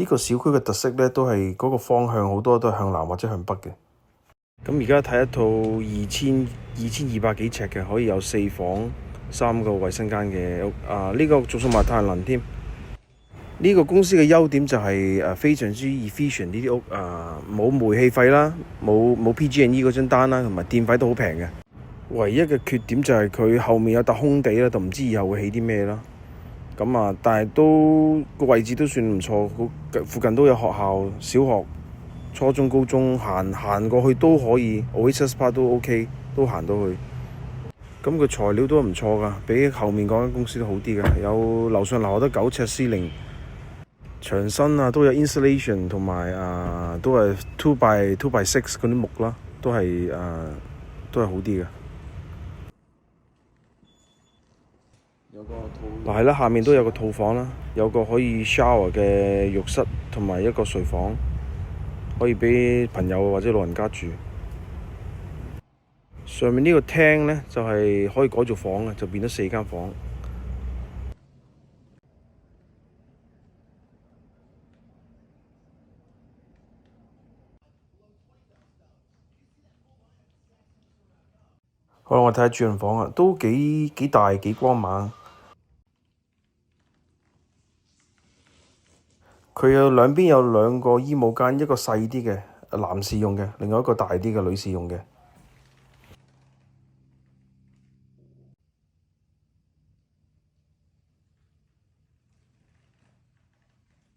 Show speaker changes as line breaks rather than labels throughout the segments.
呢個小區嘅特色咧，都係嗰個方向好多都係向南或者向北嘅。咁而家睇一套2200幾尺嘅，可以有4房3個衞生間嘅屋。呢個仲送埋太陽能添。呢個公司嘅優點就係非常之 efficient，呢啲屋冇煤氣費啦，冇 PG&E 嗰張單啦，同埋電費都好平嘅。唯一嘅缺點就係佢後面有笪空地啦，就唔知以後會起啲咩啦。咁但係都個位置都算唔錯，附近都有學校、小學、初中、高中，行過去都可以。Oasis Park 都 OK， 都行到去。咁佢材料都唔錯㗎，比後面嗰間公司都好啲㗎。有樓上樓下得9尺司令，牆身都有 insulation， 同埋都係 2x6 嗰啲木啦，都係好啲嘅。係啦，下面都有個套房啦，有個可以 shower 嘅浴室，同埋一個睡房，可以俾朋友或者老人家住。上面呢個廳呢，就係可以改做房嘅，就變咗4間房。好啦，我睇下主人房啊，都幾大幾光猛。佢有兩邊有2個衣帽間，一個細啲嘅男士用嘅，另外一個大啲嘅女士用嘅。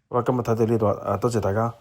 好啦，今日睇到呢度啦，多謝大家。